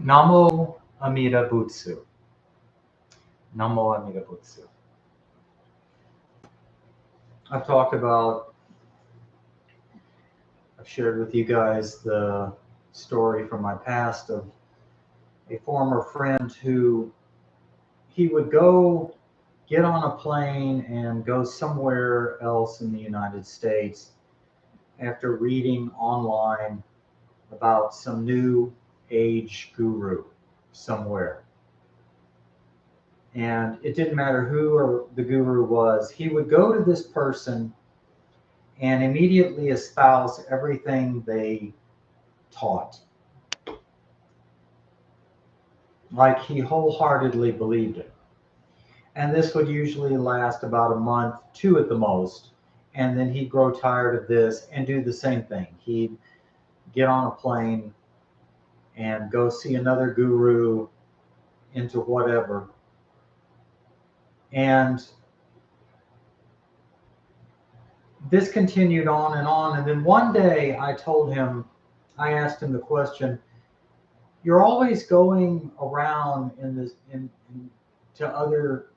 Namo Amida Butsu. Namo Amida Butsu. I've talked about, I've shared with you guys the story from my past of a former friend who he would go get on a plane and go somewhere else in the United States after reading online about some new age guru somewhere. And it didn't matter who or the guru was, he would go to this person and immediately espouse everything they taught. Like he wholeheartedly believed it. And this would usually last about a month, two at the most. And then he'd grow tired of this and do the same thing. He'd get on a plane and go see another guru into whatever. And this continued on and on. And then one day I asked him the question, you're always going around to other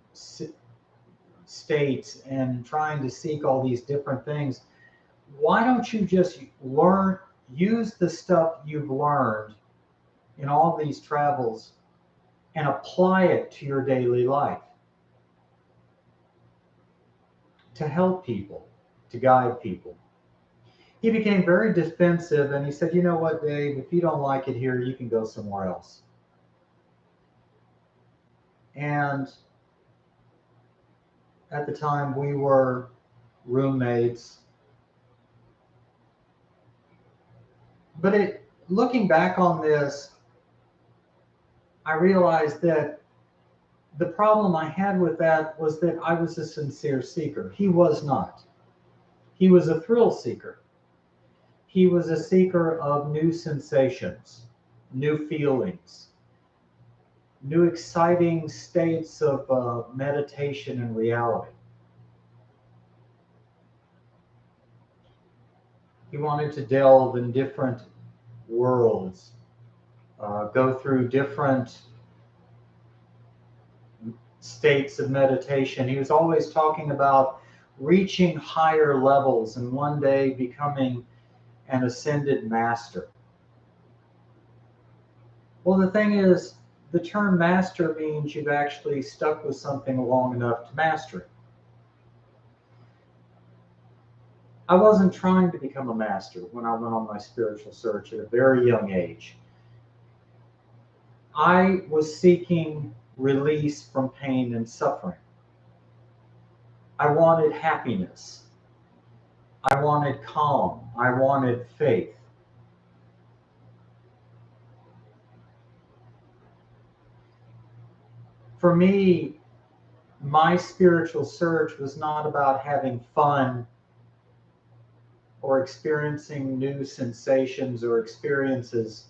states and trying to seek all these different things. Why don't you just use the stuff you've learned in all these travels and apply it to your daily life to help people, to guide people? He became very defensive and he said, you know what, Dave, if you don't like it here, you can go somewhere else. And at the time we were roommates. But looking back on this, I realized that the problem I had with that was that I was a sincere seeker. He was not. He was a thrill seeker. He was a seeker of new sensations, new feelings, new exciting states of meditation and reality. He wanted to delve in different worlds, go through different states of meditation. He was always talking about reaching higher levels and one day becoming an ascended master. Well, the thing is, the term master means you've actually stuck with something long enough to master it. I wasn't trying to become a master when I went on my spiritual search at a very young age. I was seeking release from pain and suffering. I wanted happiness. I wanted calm. I wanted faith. For me, my spiritual search was not about having fun or experiencing new sensations or experiences.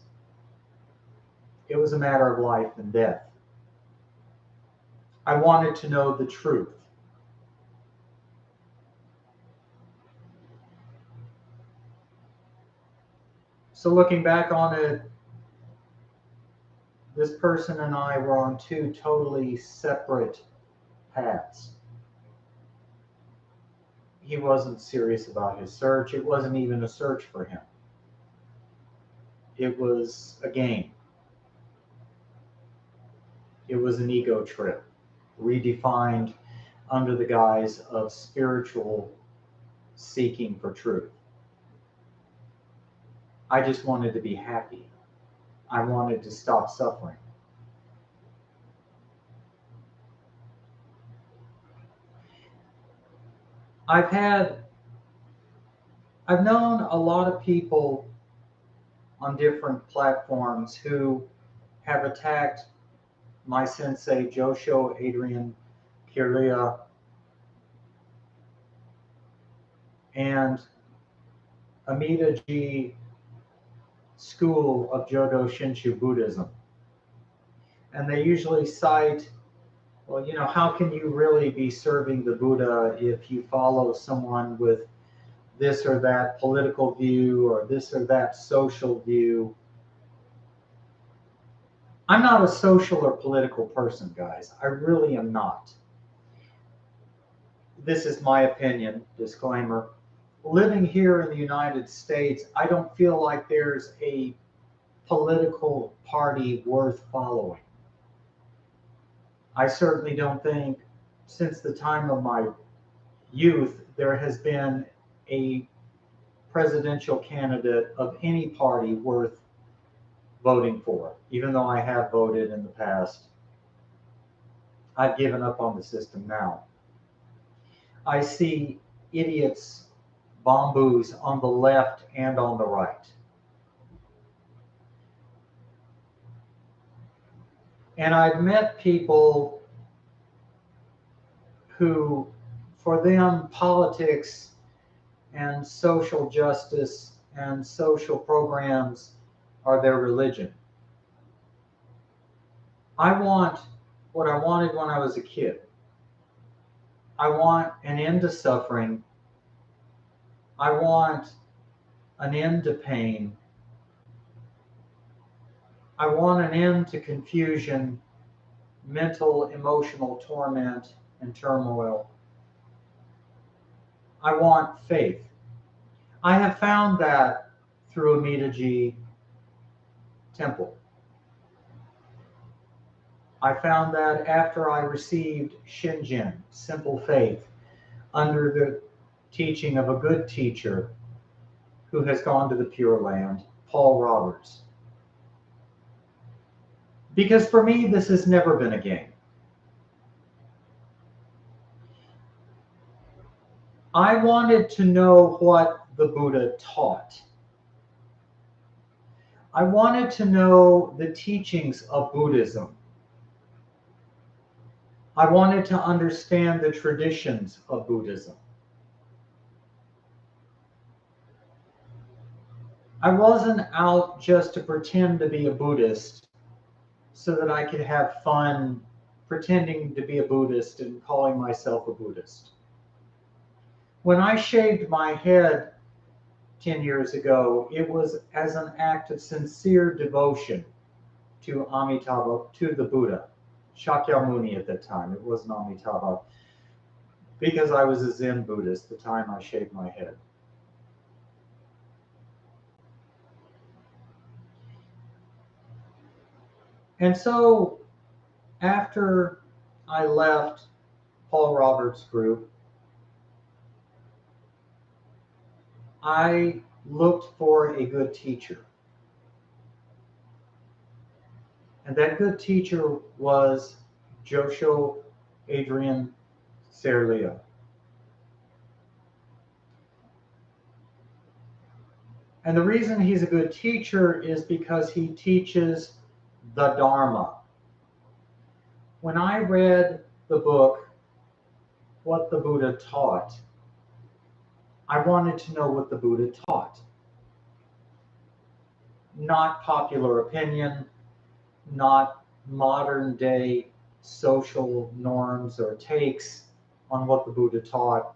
It was a matter of life and death. I wanted to know the truth. So looking back on it, this person and I were on two totally separate paths. He wasn't serious about his search. It wasn't even a search for him. It was a game. It was an ego trip, redefined under the guise of spiritual seeking for truth. I just wanted to be happy. I wanted to stop suffering. I've known a lot of people on different platforms who have attacked my sensei, Josho Adrian Kirlia, and Amidaji school of Jodo Shinshu Buddhism. And they usually cite, well, you know, how can you really be serving the Buddha if you follow someone with this or that political view or this or that social view? I'm not a social or political person, guys. I really am not. This is my opinion, disclaimer. Living here in the United States, I don't feel like there's a political party worth following. I certainly don't think since the time of my youth there has been a presidential candidate of any party worth voting for. Even though I have voted in the past, I've given up on the system now. I see idiots, bamboos on the left and on the right. And I've met people who, for them, politics and social justice and social programs are their religion. I want what I wanted when I was a kid. I want an end to suffering. I want an end to pain. I want an end to confusion, mental, emotional torment, and turmoil. I want faith. I have found that through Amidaji Temple. I found that after I received Shinjin, simple faith, under the teaching of a good teacher who has gone to the Pure Land, Paul Roberts. Because for me, this has never been a game. I wanted to know what the Buddha taught. I wanted to know the teachings of Buddhism. I wanted to understand the traditions of Buddhism. I wasn't out just to pretend to be a Buddhist so that I could have fun pretending to be a Buddhist and calling myself a Buddhist. When I shaved my head 10 years ago, it was as an act of sincere devotion to Amitabha, to the Buddha, Shakyamuni at that time. It wasn't Amitabha, because I was a Zen Buddhist the time I shaved my head. And so after I left Paul Roberts' group, I looked for a good teacher. And that good teacher was Josho Adrian Serlia. And the reason he's a good teacher is because he teaches the Dharma. When I read the book, What the Buddha Taught, I wanted to know what the Buddha taught. Not popular opinion, not modern day social norms or takes on what the Buddha taught,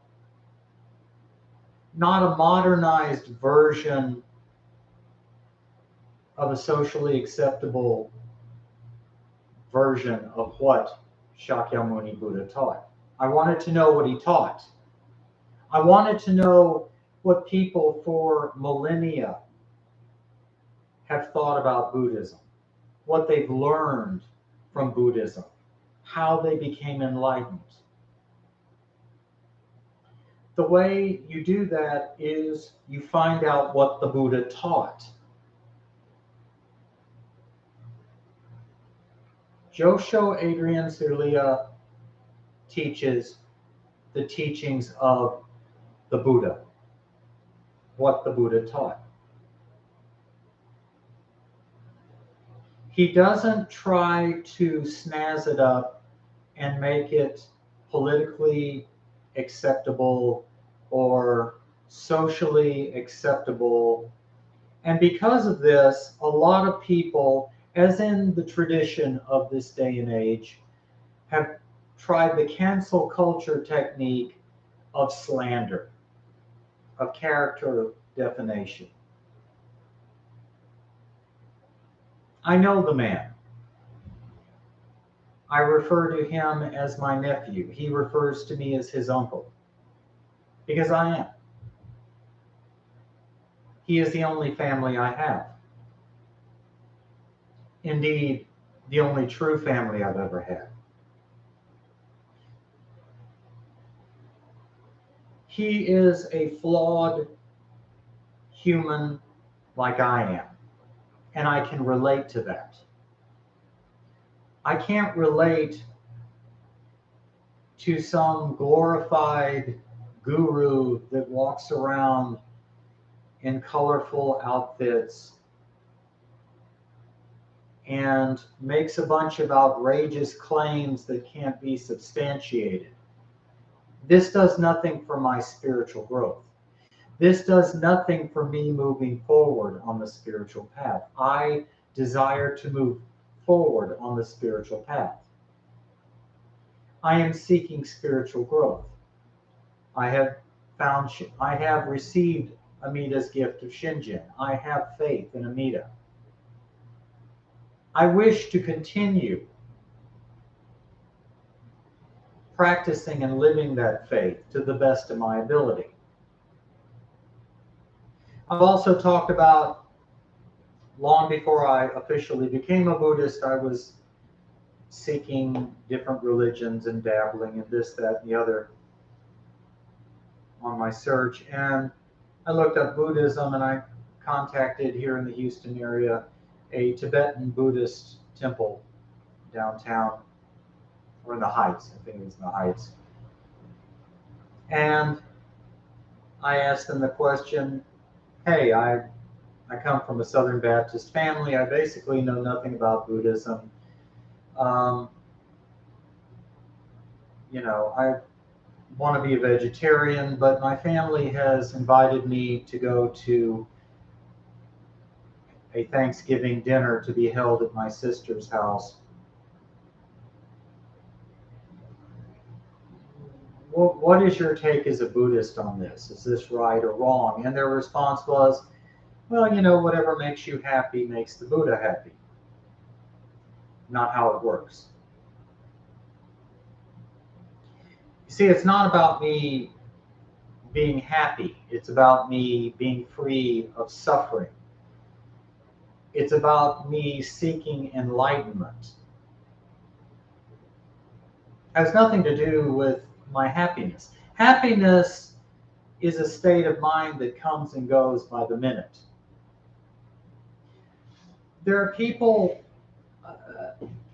not a modernized version of a socially acceptable version of what Shakyamuni Buddha taught. I wanted to know what he taught. I wanted to know what people for millennia have thought about Buddhism, what they've learned from Buddhism, how they became enlightened. The way you do that is you find out what the Buddha taught. Josho Adrian Serlia teaches the teachings of the Buddha, what the Buddha taught. He doesn't try to snazz it up and make it politically acceptable or socially acceptable. And because of this, a lot of people, as in the tradition of this day and age, have tried the cancel culture technique of slander, of character defamation. I know the man. I refer to him as my nephew. He refers to me as his uncle, because I am. He is the only family I have. Indeed, the only true family I've ever had. He is a flawed human like I am, and I can relate to that. I can't relate to some glorified guru that walks around in colorful outfits and makes a bunch of outrageous claims that can't be substantiated. This does nothing for my spiritual growth. This does nothing for me moving forward on the spiritual path. I desire to move forward on the spiritual path. I am seeking spiritual growth. I have received Amita's gift of Shinjin. I have faith in Amita. I wish to continue practicing and living that faith to the best of my ability. I've also talked about, long before I officially became a Buddhist, I was seeking different religions and dabbling in this, that, and the other on my search. And I looked up Buddhism, and I contacted, here in the Houston area, a Tibetan Buddhist temple downtown, or in the Heights. I think it was in the Heights. And I asked them the question, hey, I come from a Southern Baptist family. I basically know nothing about Buddhism. I want to be a vegetarian, but my family has invited me to go to a Thanksgiving dinner to be held at my sister's house. What is your take as a Buddhist on this? Is this right or wrong? And their response was, well, whatever makes you happy makes the Buddha happy. Not how it works. You see, it's not about me being happy. It's about me being free of suffering. It's about me seeking enlightenment. It has nothing to do with my happiness. Happiness is a state of mind that comes and goes by the minute. There are people,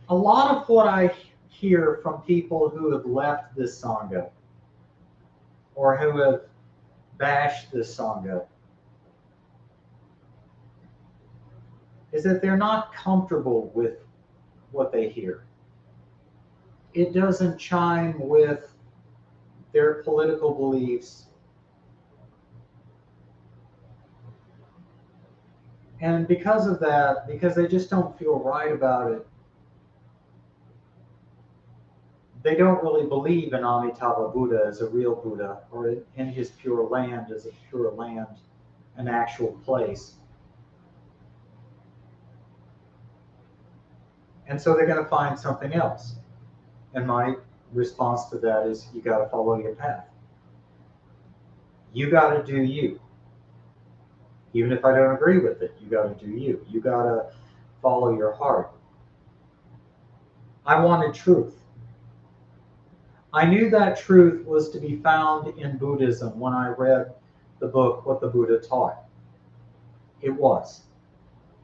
a lot of what I hear from people who have left this Sangha or who have bashed this Sangha is that they're not comfortable with what they hear. It doesn't chime with their political beliefs. And because of that, because they just don't feel right about it, they don't really believe in Amitabha Buddha as a real Buddha, or in his pure land as a pure land, an actual place. And so they're going to find something else. And my response to that is, you got to follow your path. You got to do you. Even if I don't agree with it, you got to do you. You got to follow your heart. I wanted truth. I knew that truth was to be found in Buddhism when I read the book, What the Buddha Taught. It was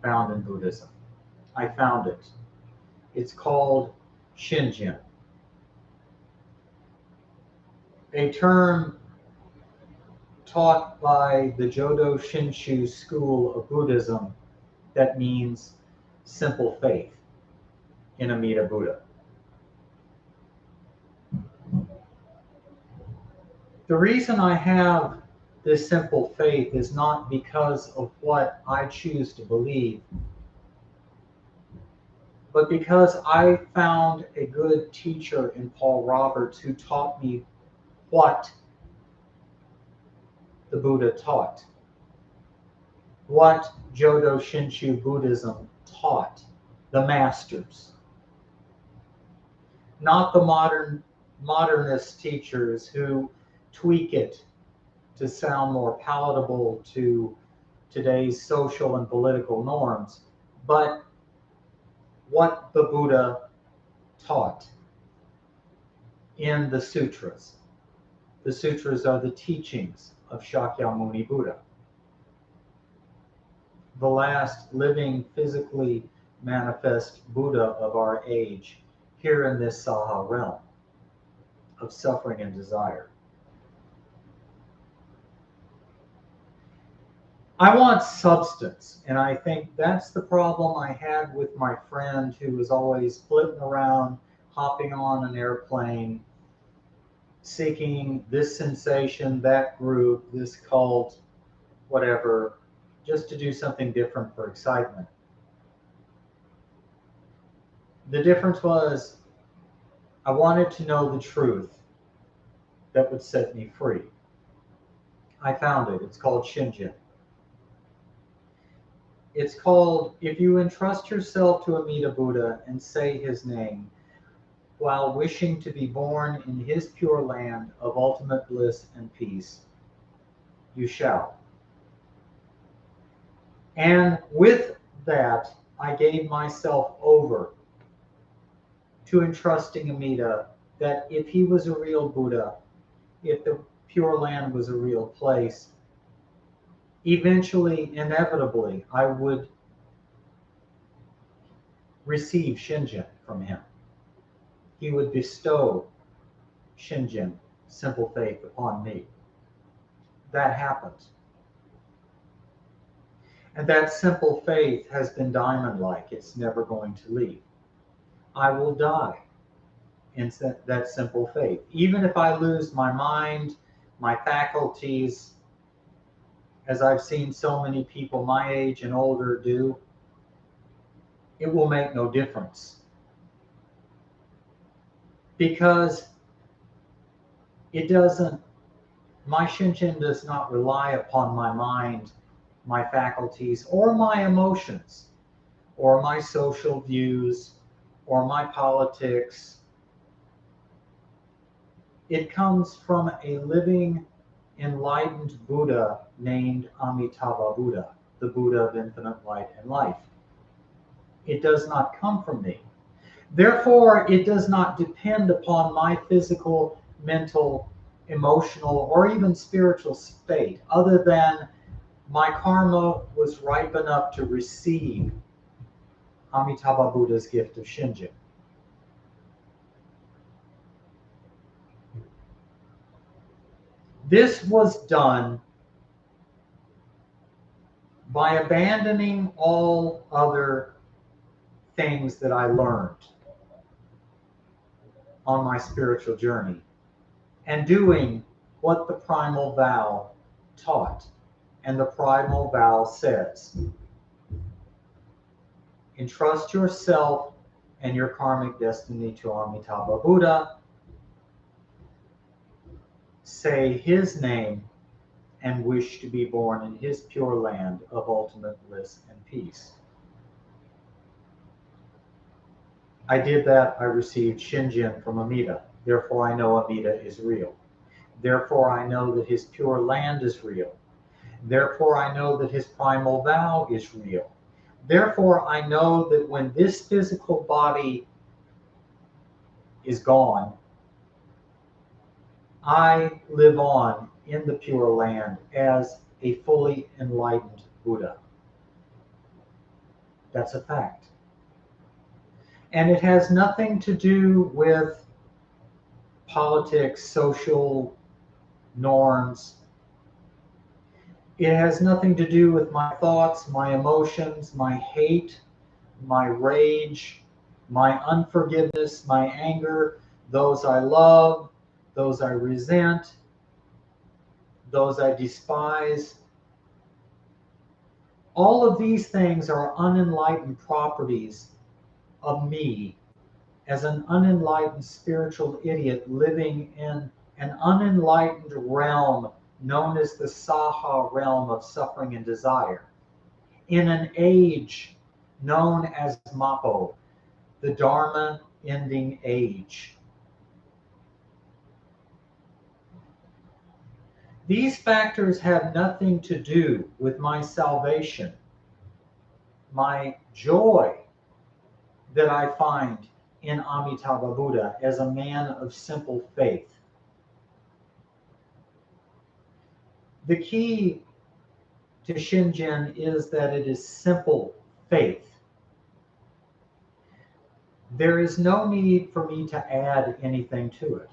found in Buddhism. I found it. It's called Shinjin, a term taught by the Jodo Shinshu school of Buddhism that means simple faith in Amida Buddha. The reason I have this simple faith is not because of what I choose to believe, but because I found a good teacher in Paul Roberts who taught me what the Buddha taught, what Jodo Shinshu Buddhism taught, the masters. not the modernist teachers who tweak it to sound more palatable to today's social and political norms, but what the Buddha taught in the sutras. The sutras are the teachings of Shakyamuni Buddha, the last living, physically manifest Buddha of our age here in this Saha realm of suffering and desire. I want substance, and I think that's the problem I had with my friend who was always flitting around, hopping on an airplane, seeking this sensation, that group, this cult, whatever, just to do something different for excitement. The difference was I wanted to know the truth that would set me free. I found it. It's called Shinjin. It's called, if you entrust yourself to Amida Buddha and say his name, while wishing to be born in his pure land of ultimate bliss and peace, you shall. And with that, I gave myself over to entrusting Amida that if he was a real Buddha, if the Pure Land was a real place, eventually, inevitably, I would receive Shinjin from him. He would bestow Shinjin, simple faith, upon me. That happened. And that simple faith has been diamond-like. It's never going to leave. I will die in that simple faith. Even if I lose my mind, my faculties, as I've seen so many people my age and older do, it will make no difference. Because it doesn't, my Shinjin does not rely upon my mind, my faculties, or my emotions, or my social views, or my politics. It comes from a living, enlightened Buddha named Amitabha Buddha, the Buddha of infinite light and life. It does not come from me. Therefore, it does not depend upon my physical, mental, emotional, or even spiritual state, other than my karma was ripe enough to receive Amitabha Buddha's gift of Shinjin. This was done by abandoning all other things that I learned on my spiritual journey and doing what the Primal Vow taught. And the Primal Vow says, entrust yourself and your karmic destiny to Amitabha Buddha, say his name, and wish to be born in his pure land of ultimate bliss and peace. I did that. I received Shinjin from Amida. Therefore, I know Amida is real. Therefore, I know that his pure land is real. Therefore, I know that his primal vow is real. Therefore, I know that when this physical body is gone, I live on in the pure land as a fully enlightened Buddha. That's a fact. And it has nothing to do with politics, social norms. It has nothing to do with my thoughts, my emotions, my hate, my rage, my unforgiveness, my anger, those I love, those I resent, those I despise. All of these things are unenlightened properties of me as an unenlightened spiritual idiot living in an unenlightened realm known as the Saha realm of suffering and desire, in an age known as Mappo, the Dharma ending age. These factors have nothing to do with my salvation, my joy that I find in Amitabha Buddha as a man of simple faith. The key to Shinjin is that it is simple faith. There is no need for me to add anything to it.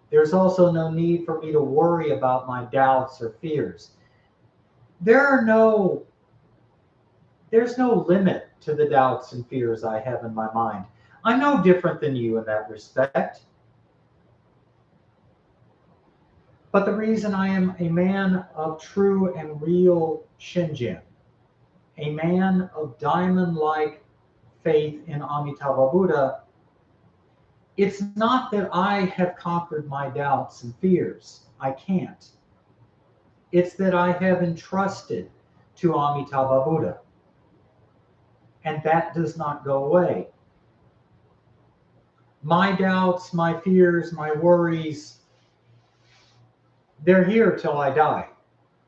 There's also no need for me to worry about my doubts or fears. There's no limit to the doubts and fears I have in my mind. I'm no different than you in that respect. But the reason I am a man of true and real Shinjin, a man of diamond-like faith in Amitabha Buddha, it's not that I have conquered my doubts and fears. I can't. It's that I have entrusted to Amitabha Buddha. And that does not go away. My doubts, my fears, my worries, they're here till I die,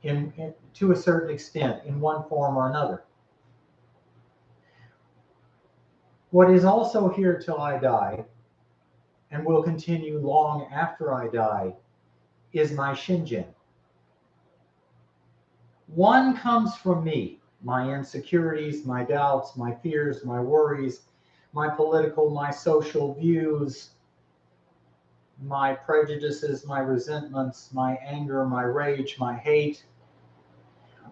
to a certain extent, in one form or another. What is also here till I die, and will continue long after I die, is my Shinjin. One comes from me, my insecurities, my doubts, my fears, my worries, my political, my social views, my prejudices, my resentments, my anger, my rage, my hate.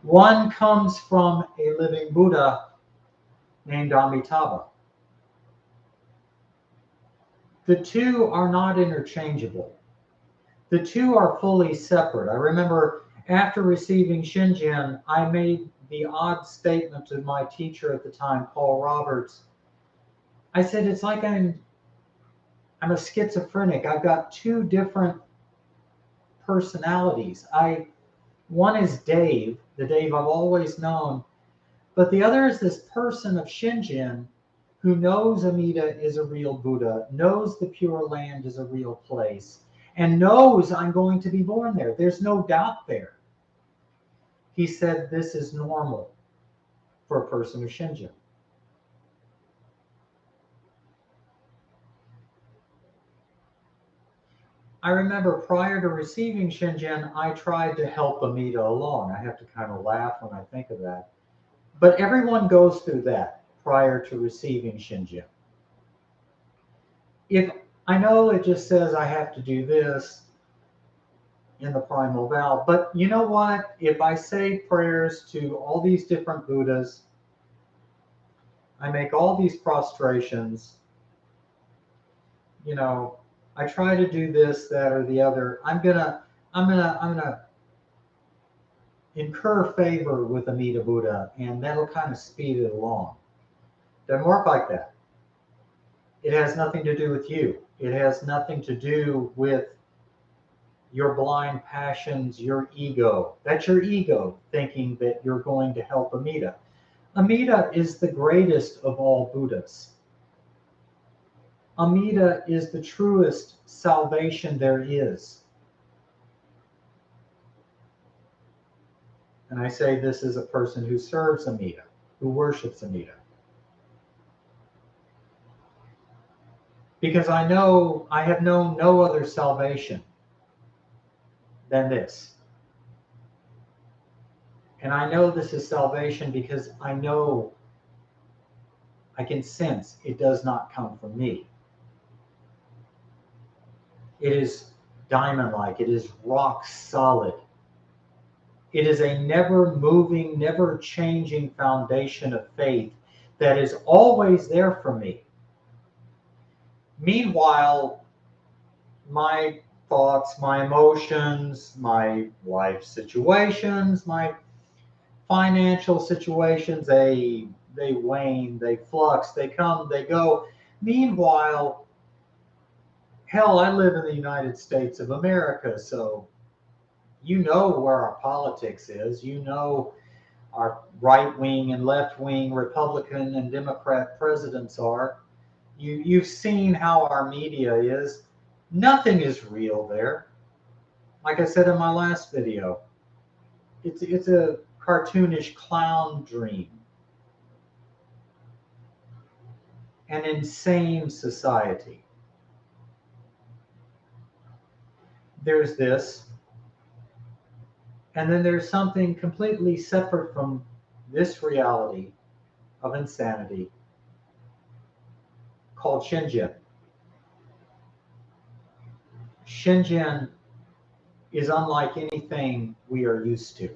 One comes from a living Buddha named Amitabha. The two are not interchangeable. The two are fully separate. I remember after receiving Shinjin, I made the odd statement to my teacher at the time, Paul Roberts. I said, it's like I'm a schizophrenic. I've got two different personalities. One is Dave, the Dave I've always known, but the other is this person of Shinjin who knows Amida is a real Buddha, knows the Pure Land is a real place, and knows I'm going to be born there. There's no doubt there. He said this is normal for a person of Shinjin. I remember prior to receiving Shinjin, I tried to help Amita along. I have to kind of laugh when I think of that. But everyone goes through that prior to receiving Shinjin. If I know it just says I have to do this in the Primal Vow, but you know what? If I say prayers to all these different Buddhas, I make all these prostrations, I try to do this, that, or the other. I'm gonna incur favor with Amida Buddha, and that'll kind of speed it along. Doesn't work like that. It has nothing to do with you. It has nothing to do with your blind passions, your ego. That's your ego thinking that you're going to help Amida. Amida is the greatest of all Buddhas. Amida is the truest salvation there is. And I say this as a person who serves Amida, who worships Amida. Because I have known no other salvation than this. And I know this is salvation because I can sense it does not come from me. It is diamond-like. It is rock solid. It is a never moving, never changing foundation of faith that is always there for me. Meanwhile, my thoughts, my emotions, my life situations, my financial situations, they wane, they flux, they come, they go. Meanwhile, hell, I live in the United States of America, so you know where our politics is. You know our right-wing and left-wing Republican and Democrat presidents are. You've seen how our media is. Nothing is real there. Like I said in my last video, it's a cartoonish clown dream. An insane society. There's this, and then there's something completely separate from this reality of insanity called Shinjin. Shinjin is unlike anything we are used to.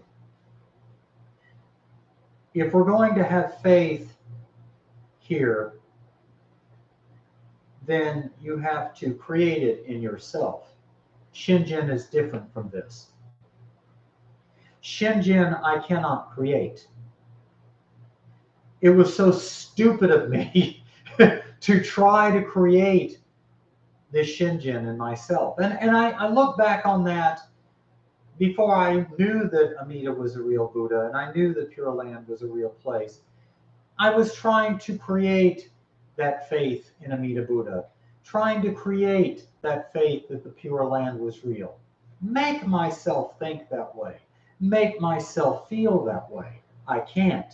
If we're going to have faith here, then you have to create it in yourself. Shinjin is different from this. Shinjin I cannot create. It was so stupid of me to try to create this Shinjin in myself. And I look back on that before I knew that Amida was a real Buddha and I knew that Pure Land was a real place. I was trying to create that faith in Amida Buddha, trying to create that faith that the Pure Land was real. Make myself think that way. Make myself feel that way. I can't.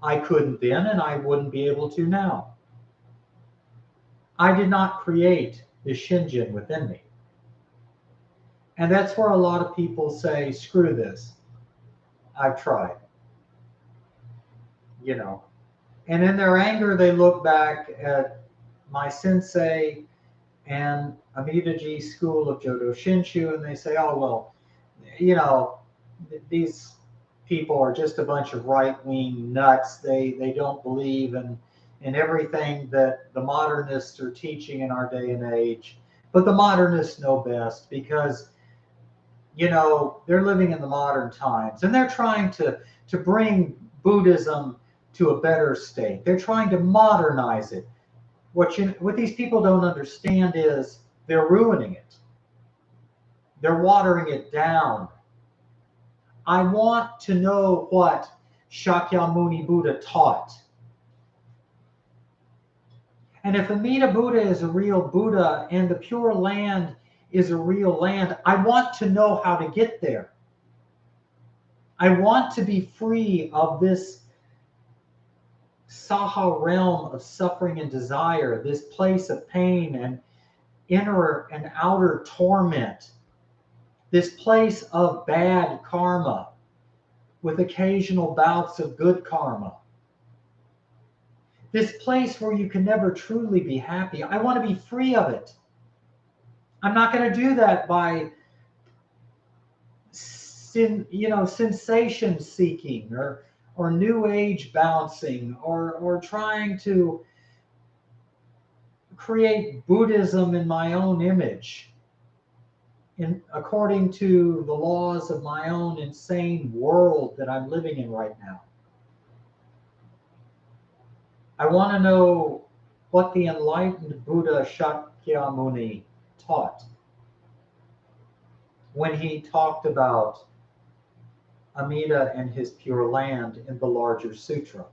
I couldn't then, and I wouldn't be able to now. I did not create the Shinjin within me. And that's where a lot of people say, screw this. I've tried. You know. And in their anger, they look back at my sensei and Amidaji school of Jodo Shinshu, and they say, oh, well, you know, these people are just a bunch of right-wing nuts. They don't believe in everything that the modernists are teaching in our day and age. But the modernists know best because, you know, they're living in the modern times and they're trying to bring Buddhism to a better state. They're trying to modernize it. What these people don't understand is they're ruining it. They're watering it down. I want to know what Shakyamuni Buddha taught. And if Amida Buddha is a real Buddha and the Pure Land is a real land, I want to know how to get there. I want to be free of this Saha realm of suffering and desire, this place of pain and inner and outer torment, this place of bad karma with occasional bouts of good karma, this place where you can never truly be happy. I want to be free of it. I'm not going to do that by sensation seeking or new age bouncing or trying to create Buddhism in my own image, according to the laws of my own insane world that I'm living in right now. I want to know what the enlightened Buddha Shakyamuni taught when he talked about Amida and his Pure Land in the larger sutra.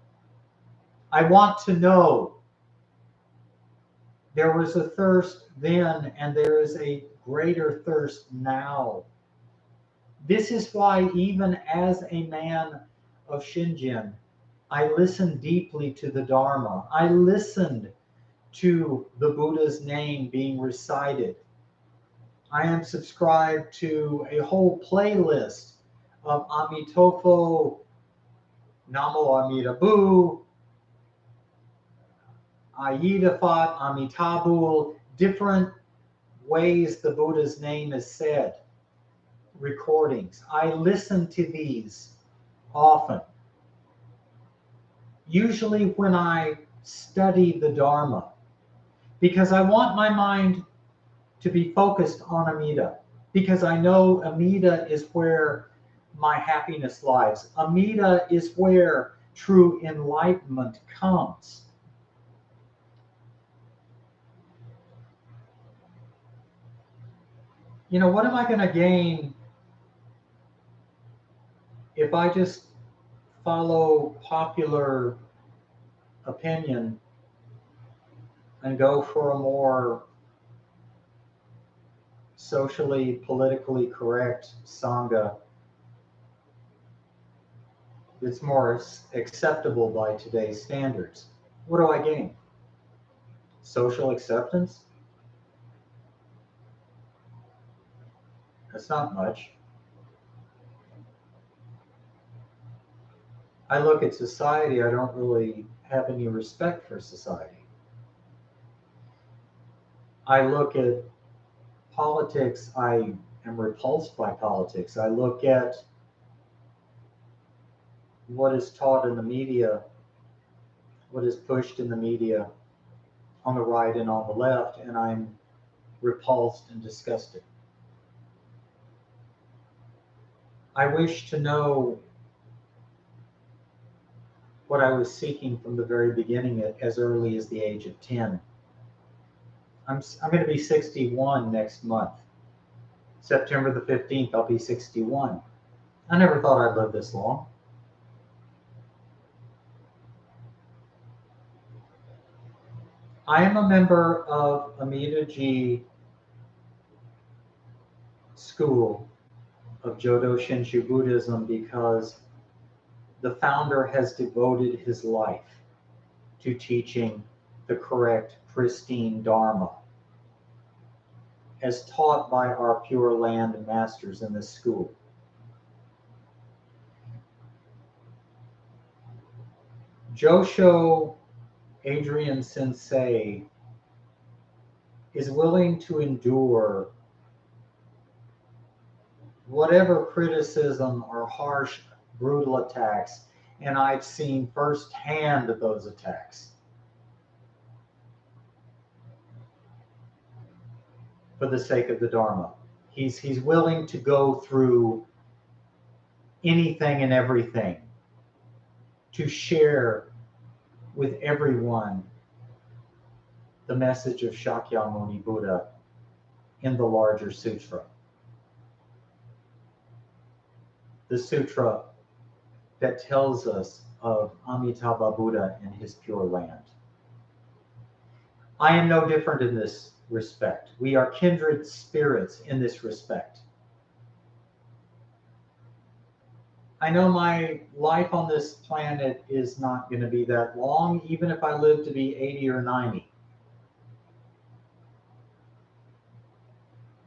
I want to know. There was a thirst then, and there is a greater thirst now. This is why, even as a man of Shinjin, I listened deeply to the Dharma. I listened to the Buddha's name being recited. I am subscribed to a whole playlist of Amitofo, Namo Amida Bu, Ayidafat, Amitabul, different ways the Buddha's name is said, recordings. I listen to these often. Usually when I study the Dharma, because I want my mind to be focused on Amida, because I know Amida is where my happiness lies. Amida is where true enlightenment comes. You know, what am I going to gain if I just follow popular opinion and go for a more socially, politically correct Sangha that's more acceptable by today's standards, what do I gain? Social acceptance? That's not much. I look at society, I don't really have any respect for society. I look at politics, I am repulsed by politics. I look at what is taught in the media, what is pushed in the media on the right and on the left, and I'm repulsed and disgusted. I wish to know what I was seeking from the very beginning as early as the age of 10. I'm going to be 61 next month. September the 15th, I'll be 61. I never thought I'd live this long. I am a member of Amidaji school of Jodo Shinshu Buddhism because the founder has devoted his life to teaching the correct, pristine Dharma as taught by our Pure Land masters in this school. Josho Adrian Sensei is willing to endure whatever criticism or harsh, brutal attacks, and I've seen firsthand those attacks. For the sake of the Dharma. He's willing to go through anything and everything to share with everyone the message of Shakyamuni Buddha in the larger sutra. The sutra that tells us of Amita Bu Buddha and his Pure Land. I am no different in this respect. We are kindred spirits in this respect. I know my life on this planet is not going to be that long, even if I live to be 80 or 90.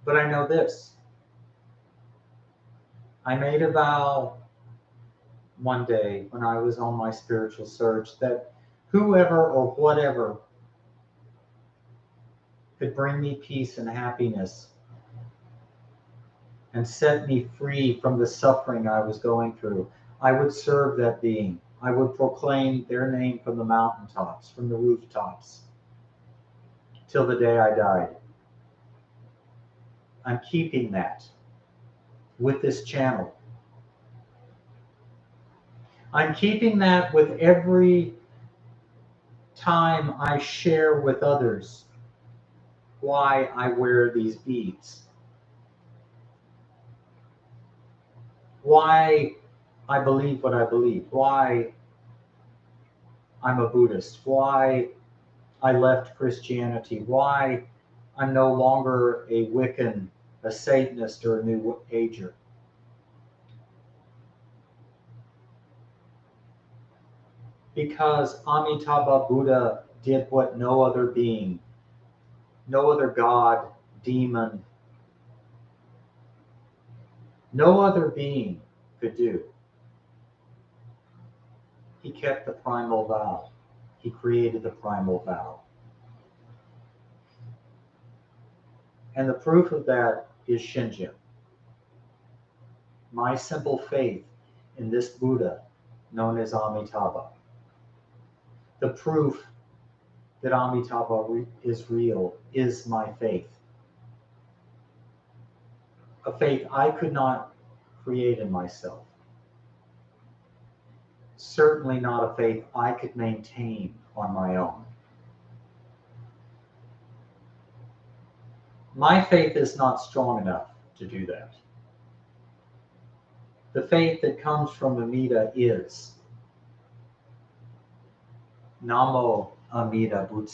But I know this. I made a vow one day when I was on my spiritual search that whoever or whatever could bring me peace and happiness and set me free from the suffering I was going through, I would serve that being. I would proclaim their name from the mountaintops, from the rooftops, till the day I died. I'm keeping that with this channel. I'm keeping that with every time I share with others why I wear these beads, why I believe what I believe, why I'm a Buddhist, why I left Christianity, why I'm no longer a Wiccan, a Satanist, or a New Ager. Because Amitabha Buddha did what no other being, no other god, demon, no other being could do. He kept the primal vow. He created the primal vow. And the proof of that is Shinjin. My simple faith in this Buddha known as Amitabha. The proof that Amitabha is real is my faith. A faith I could not create in myself. Certainly not a faith I could maintain on my own. My faith is not strong enough to do that. The faith that comes from Amida is Namo Amida Bu.